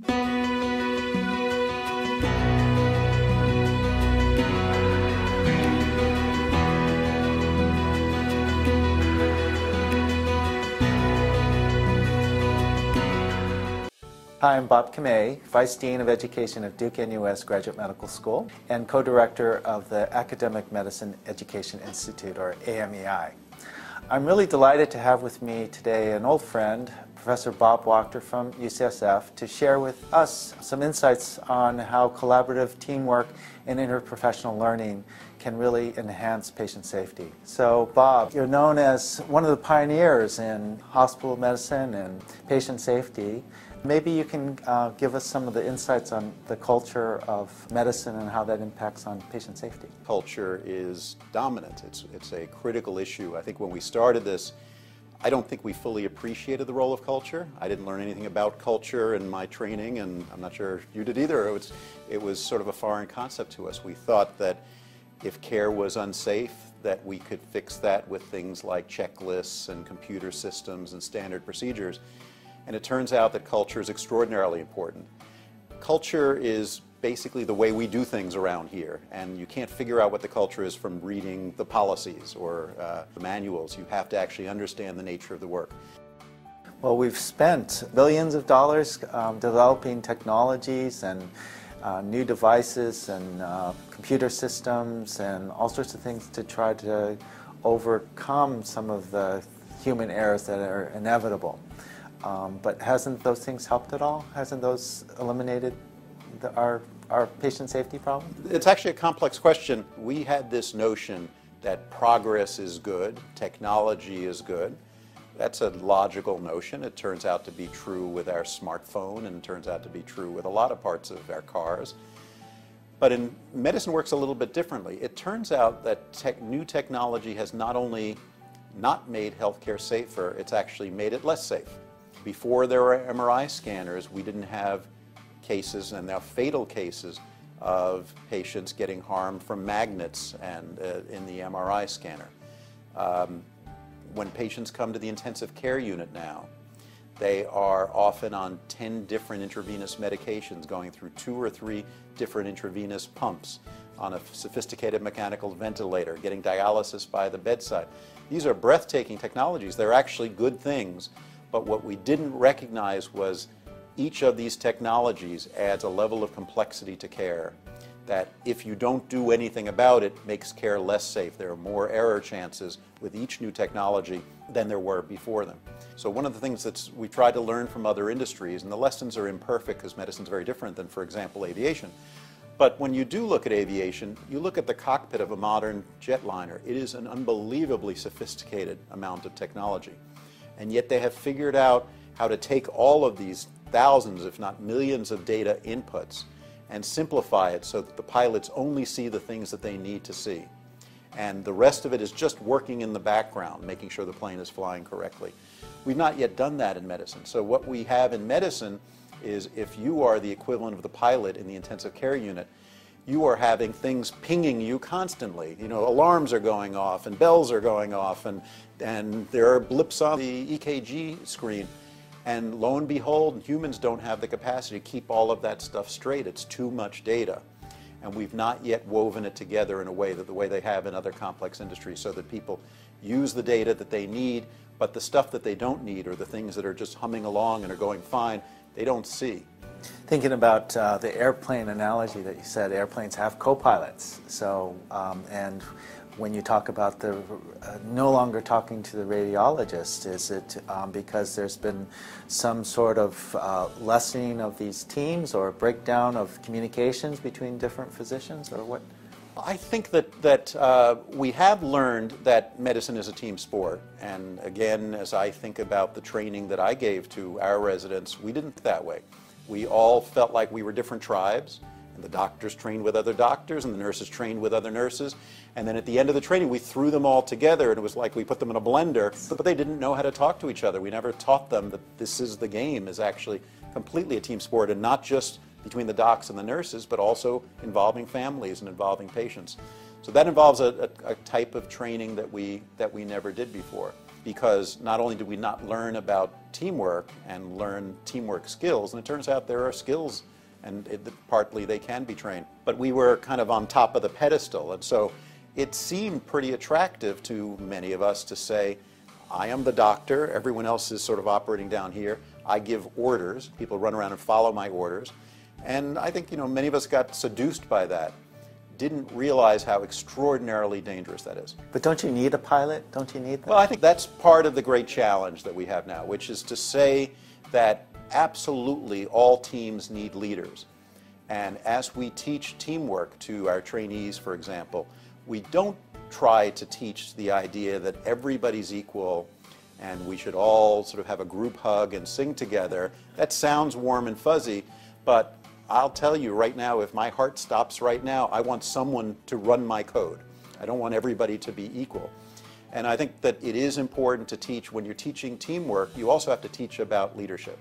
Hi, I'm Bob Kamei, Vice Dean of Education at Duke-NUS Graduate Medical School and co-director of the Academic Medicine Education Institute, or AM.EI. I'm really delighted to have with me today an old friend, Professor Bob Wachter from USCF, to share with us some insights on how collaborative teamwork and interprofessional learning can really enhance patient safety. So Bob, you're known as one of the pioneers in hospital medicine and patient safety. Maybe you can give us some of the insights on the culture of medicine and how that impacts on patient safety. Culture is dominant. It's a critical issue. I think when we started this, I don't think we fully appreciated the role of culture. I didn't learn anything about culture in my training, and I'm not sure you did either. It was sort of a foreign concept to us. We thought that if care was unsafe, that we could fix that with things like checklists and computer systems and standard procedures. And it turns out that culture is extraordinarily important. Culture is basically the way we do things around here, and you can't figure out what the culture is from reading the policies or the manuals. You have to actually understand the nature of the work. Well, we've spent billions of dollars developing technologies and new devices and computer systems and all sorts of things to try to overcome some of the human errors that are inevitable. But hasn't those things helped at all? Hasn't those eliminated our patient safety problem? It's actually a complex question. We had this notion that progress is good, technology is good. That's a logical notion. It turns out to be true with our smartphone, and it turns out to be true with a lot of parts of our cars. But in medicine works a little bit differently. It turns out that new technology has not only not made healthcare safer, it's actually made it less safe. Before there were MRI scanners, we didn't have cases, and now fatal cases, of patients getting harmed from magnets and in the MRI scanner. When patients come to the intensive care unit now, they are often on 10 different intravenous medications, going through 2 or 3 different intravenous pumps, on a sophisticated mechanical ventilator, getting dialysis by the bedside. These are breathtaking technologies. They're actually good things. But what we didn't recognize was each of these technologies adds a level of complexity to care that, if you don't do anything about it, makes care less safe. There are more error chances with each new technology than there were before them. So one of the things that we tried to learn from other industries, and the lessons are imperfect because medicine is very different than, for example, aviation. But when you do look at aviation, you look at the cockpit of a modern jetliner. It is an unbelievably sophisticated amount of technology. And yet they have figured out how to take all of these thousands, if not millions, of data inputs and simplify it so that the pilots only see the things that they need to see. And the rest of it is just working in the background, making sure the plane is flying correctly. We've not yet done that in medicine. So what we have in medicine is, if you are the equivalent of the pilot in the intensive care unit, you are having things pinging you constantly. You know, alarms are going off and bells are going off, and there are blips on the EKG screen. And lo and behold, humans don't have the capacity to keep all of that stuff straight. It's too much data. And we've not yet woven it together in a way that the way they have in other complex industries, so that people use the data that they need, but the stuff that they don't need, or the things that are just humming along and are going fine, they don't see. Thinking about the airplane analogy that you said, airplanes have co-pilots. So, and when you talk about the no longer talking to the radiologist, is it because there's been some sort of lessening of these teams, or breakdown of communications between different physicians, or what? I think that we have learned that medicine is a team sport. And again, as I think about the training that I gave to our residents, we didn't think that way. We all felt like we were different tribes, and the doctors trained with other doctors, and the nurses trained with other nurses. And then at the end of the training, we threw them all together, and it was like we put them in a blender, but they didn't know how to talk to each other. We never taught them that this is the game, is actually completely a team sport, and not just between the docs and the nurses, but also involving families and involving patients. So that involves a type of training that we never did before, because not only did we not learn about teamwork and learn teamwork skills. And it turns out there are skills, and partly they can be trained. But we were kind of on top of the pedestal, and so it seemed pretty attractive to many of us to say, I am the doctor, everyone else is sort of operating down here, I give orders, people run around and follow my orders. And I think, many of us got seduced by that, didn't realize how extraordinarily dangerous that is. But don't you need a pilot? Don't you need that? Well, I think that's part of the great challenge that we have now, which is to say that absolutely all teams need leaders. And as we teach teamwork to our trainees, for example, we don't try to teach the idea that everybody's equal and we should all sort of have a group hug and sing together. That sounds warm and fuzzy, but I'll tell you right now, if my heart stops right now, I want someone to run my code. I don't want everybody to be equal. And I think that it is important to teach, when you're teaching teamwork, you also have to teach about leadership.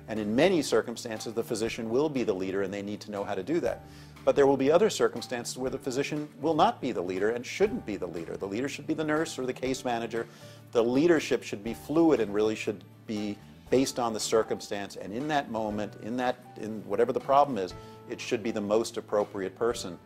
And in many circumstances, the physician will be the leader and they need to know how to do that. But there will be other circumstances where the physician will not be the leader and shouldn't be the leader. The leader should be the nurse or the case manager. The leadership should be fluid and really should be based on the circumstance, and in that moment, in whatever the problem is, it should be the most appropriate person.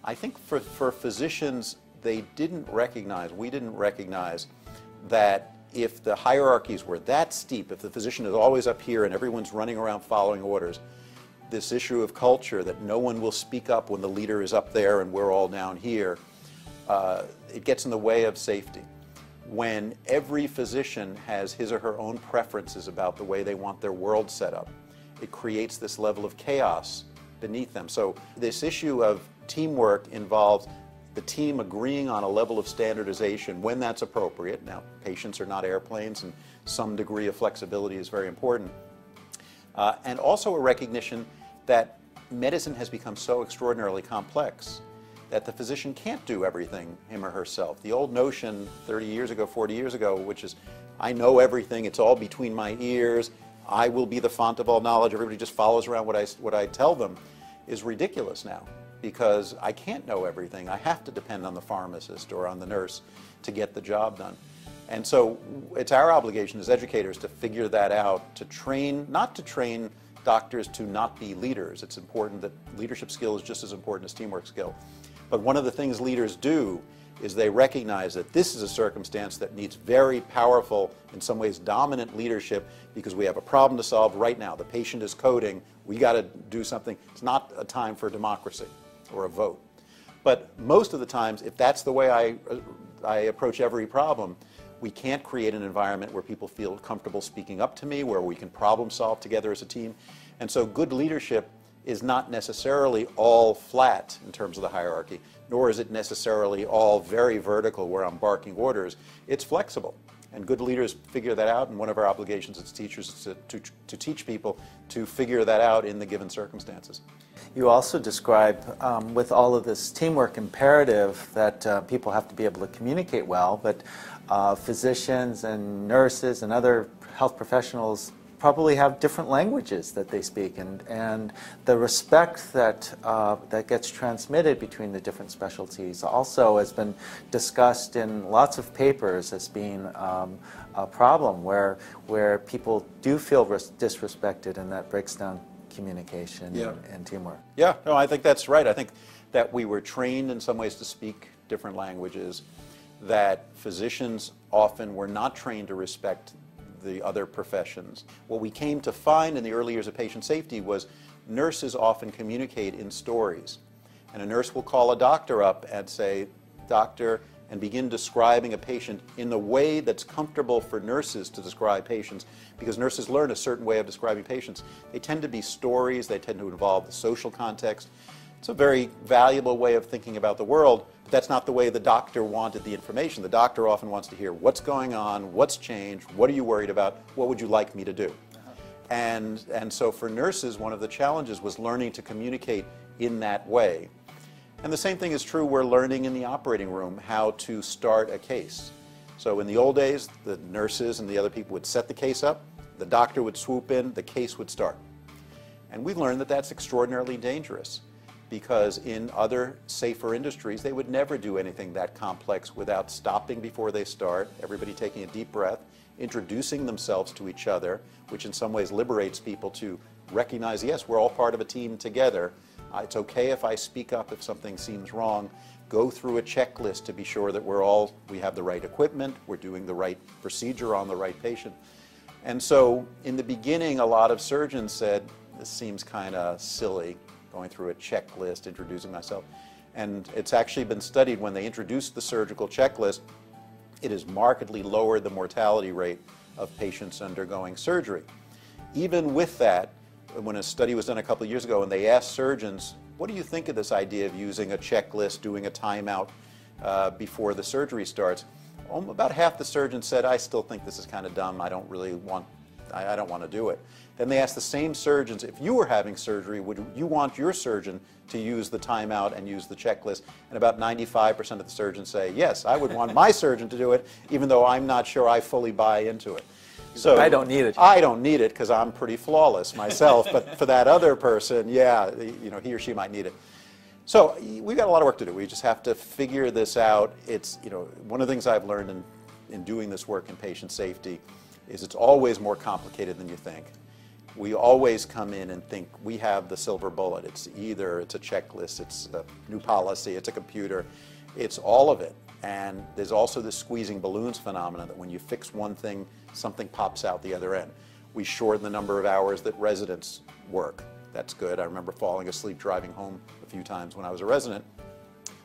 I think for physicians, we didn't recognize that if the hierarchies were that steep, if the physician is always up here and everyone's running around following orders, this issue of culture that no one will speak up when the leader is up there and we're all down here, it gets in the way of safety. When every physician has his or her own preferences about the way they want their world set up, it creates this level of chaos beneath them. So this issue of teamwork involves the team agreeing on a level of standardization when that's appropriate. Now, patients are not airplanes, and some degree of flexibility is very important. And also a recognition that medicine has become so extraordinarily complex that the physician can't do everything him or herself. The old notion 30 years ago, 40 years ago, which is, I know everything, it's all between my ears, I will be the font of all knowledge, everybody just follows around what I tell them, is ridiculous now, because I can't know everything. I have to depend on the pharmacist or on the nurse to get the job done. And so it's our obligation as educators to figure that out, to train, not to train doctors to not be leaders. It's important that leadership skill is just as important as teamwork skill. But one of the things leaders do is they recognize that this is a circumstance that needs very powerful, in some ways dominant leadership, because we have a problem to solve right now. The patient is coding, we got to do something. It's not a time for democracy or a vote. But most of the times, if that's the way I approach every problem, we can't create an environment where people feel comfortable speaking up to me, where we can problem solve together as a team. And so good leadership is not necessarily all flat in terms of the hierarchy, nor is it necessarily all very vertical where I'm barking orders. It's flexible. And good leaders figure that out, and one of our obligations as teachers is to teach people to figure that out in the given circumstances. You also describe, with all of this teamwork imperative, that people have to be able to communicate well, but physicians and nurses and other health professionals probably have different languages that they speak, and the respect that that gets transmitted between the different specialties also has been discussed in lots of papers as being a problem where people do feel disrespected, and that breaks down communication and teamwork. Yeah, no, I think that's right. I think that we were trained in some ways to speak different languages, that physicians often were not trained to respect the other professions. What we came to find in the early years of patient safety was nurses often communicate in stories. And a nurse will call a doctor up and say, "Doctor," and begin describing a patient in the way that's comfortable for nurses to describe patients, because nurses learn a certain way of describing patients. They tend to be stories, they tend to involve the social context. It's a very valuable way of thinking about the world, but that's not the way the doctor wanted the information. The doctor often wants to hear what's going on, what's changed, what are you worried about, what would you like me to do? And so for nurses, one of the challenges was learning to communicate in that way. And the same thing is true, we're learning in the operating room how to start a case. So in the old days, the nurses and the other people would set the case up, the doctor would swoop in, the case would start. And we've learned that that's extraordinarily dangerous, because in other safer industries, they would never do anything that complex without stopping before they start, everybody taking a deep breath, introducing themselves to each other, which in some ways liberates people to recognize, yes, we're all part of a team together. It's okay if I speak up if something seems wrong. Go through a checklist to be sure that we have the right equipment, we're doing the right procedure on the right patient. And so in the beginning, a lot of surgeons said, this seems kind of silly, going through a checklist, introducing myself. And it's actually been studied when they introduced the surgical checklist, it has markedly lowered the mortality rate of patients undergoing surgery. Even with that, when a study was done a couple of years ago and they asked surgeons, what do you think of this idea of using a checklist, doing a timeout before the surgery starts? About half the surgeons said, I still think this is kind of dumb, I don't want to do it. Then they asked the same surgeons, if you were having surgery, would you want your surgeon to use the timeout and use the checklist? And about 95% of the surgeons say, yes, I would want my surgeon to do it, even though I'm not sure I fully buy into it. So I don't need it. I don't need it because I'm pretty flawless myself, but for that other person, yeah, he or she might need it. So we've got a lot of work to do. We just have to figure this out. It's, one of the things I've learned in doing this work in patient safety is it's always more complicated than you think. We always come in and think we have the silver bullet. It's either it's a checklist, it's a new policy, it's a computer, it's all of it. And there's also this squeezing balloons phenomenon that when you fix one thing, something pops out the other end. We shorten the number of hours that residents work. That's good. I remember falling asleep driving home a few times when I was a resident,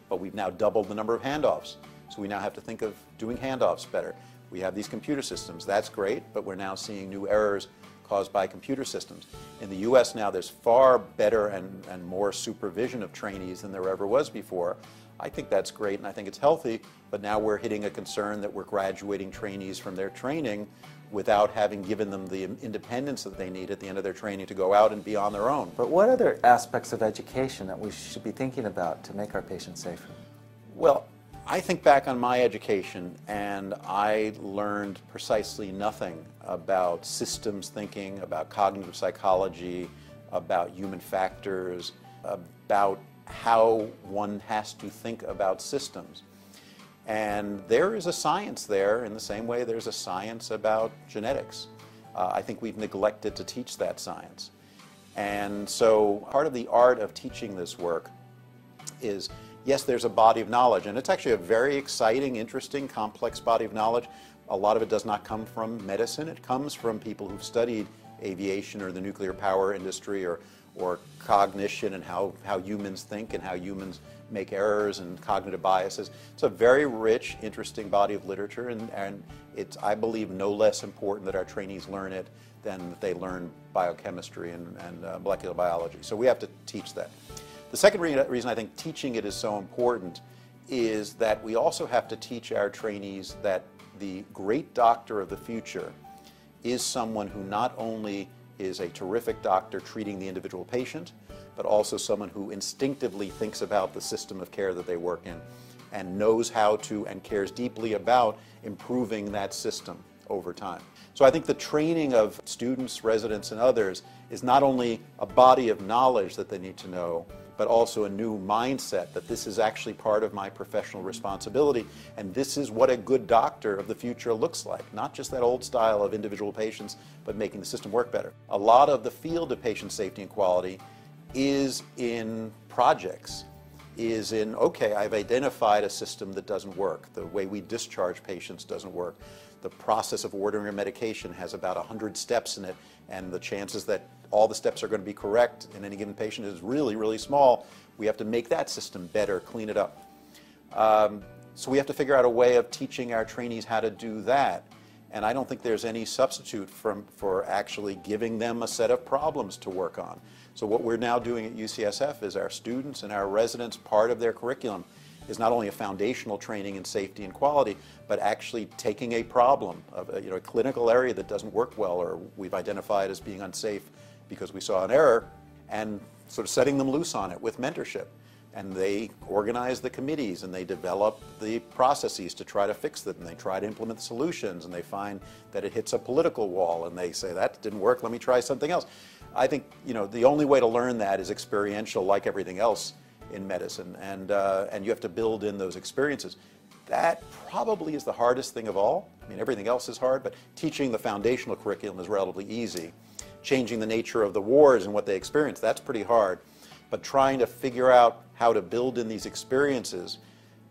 but we've now doubled the number of handoffs. So we now have to think of doing handoffs better. We have these computer systems. That's great, but we're now seeing new errors caused by computer systems. In the US now there's far better and more supervision of trainees than there ever was before. I think that's great and I think it's healthy, but now we're hitting a concern that we're graduating trainees from their training without having given them the independence that they need at the end of their training to go out and be on their own. But what other aspects of education that we should be thinking about to make our patients safer? Well, I think back on my education and I learned precisely nothing about systems thinking, about cognitive psychology, about human factors, about how one has to think about systems. And there is a science there in the same way there's a science about genetics. I think we've neglected to teach that science. And so part of the art of teaching this work is, yes, there's a body of knowledge, and it's actually a very exciting, interesting, complex body of knowledge. A lot of it does not come from medicine. It comes from people who've studied aviation or the nuclear power industry or cognition and how humans think and how humans make errors and cognitive biases. It's a very rich, interesting body of literature, and it's, I believe, no less important that our trainees learn it than that they learn biochemistry and molecular biology. So we have to teach that. The second reason I think teaching it is so important is that we also have to teach our trainees that the great doctor of the future is someone who not only is a terrific doctor treating the individual patient, but also someone who instinctively thinks about the system of care that they work in and knows how to and cares deeply about improving that system over time. So I think the training of students, residents, and others is not only a body of knowledge that they need to know, but also a new mindset that this is actually part of my professional responsibility, and this is what a good doctor of the future looks like. Not just that old style of individual patients, but making the system work better. A lot of the field of patient safety and quality is in projects, is in, okay, I've identified a system that doesn't work. The way we discharge patients doesn't work. The process of ordering a medication has about 100 steps in it, and the chances that all the steps are going to be correct in any given patient is really, really small. We have to make that system better, clean it up. So we have to figure out a way of teaching our trainees how to do that. And I don't think there's any substitute for actually giving them a set of problems to work on. So what we're now doing at UCSF is our students and our residents, part of their curriculum is not only a foundational training in safety and quality, but actually taking a problem of a clinical area that doesn't work well or we've identified as being unsafe because we saw an error, and sort of setting them loose on it with mentorship. And they organize the committees and they develop the processes to try to fix it, and they try to implement the solutions, and they find that it hits a political wall and they say, that didn't work, let me try something else. I think the only way to learn that is experiential, like everything else in medicine, and you have to build in those experiences. That probably is the hardest thing of all, I mean, everything else is hard, but teaching the foundational curriculum is relatively easy. Changing the nature of the wars and what they experience, that's pretty hard. But trying to figure out how to build in these experiences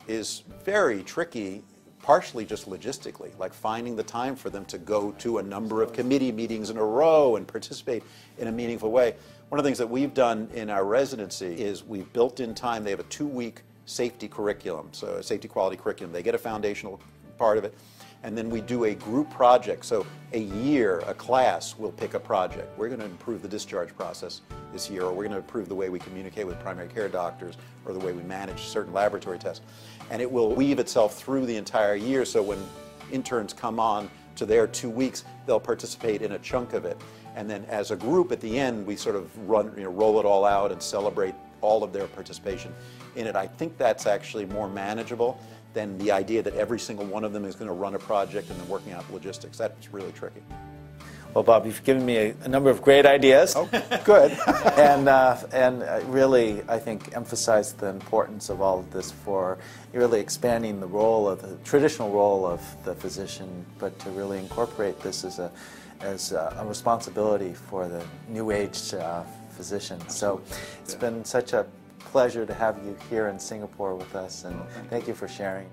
is very tricky, partially just logistically, like finding the time for them to go to a number of committee meetings in a row and participate in a meaningful way. One of the things that we've done in our residency is we've built in time. They have a 2-week safety curriculum, so a safety quality curriculum. They get a foundational part of it, and then we do a group project. So a year, a class will pick a project. We're going to improve the discharge process this year, or we're going to improve the way we communicate with primary care doctors, or the way we manage certain laboratory tests. And it will weave itself through the entire year, so when interns come on to their 2 weeks, they'll participate in a chunk of it. And then as a group at the end, we sort of roll it all out and celebrate all of their participation in it. I think that's actually more manageable than the idea that every single one of them is going to run a project and then working out logistics. That's really tricky. Well, Bob, you've given me a number of great ideas. Oh, good. and really, I think, emphasized the importance of all of this for really expanding the role of the traditional role of the physician, but to really incorporate this as a responsibility for the new age physician. So it's been such a pleasure to have you here in Singapore with us, and thank you for sharing.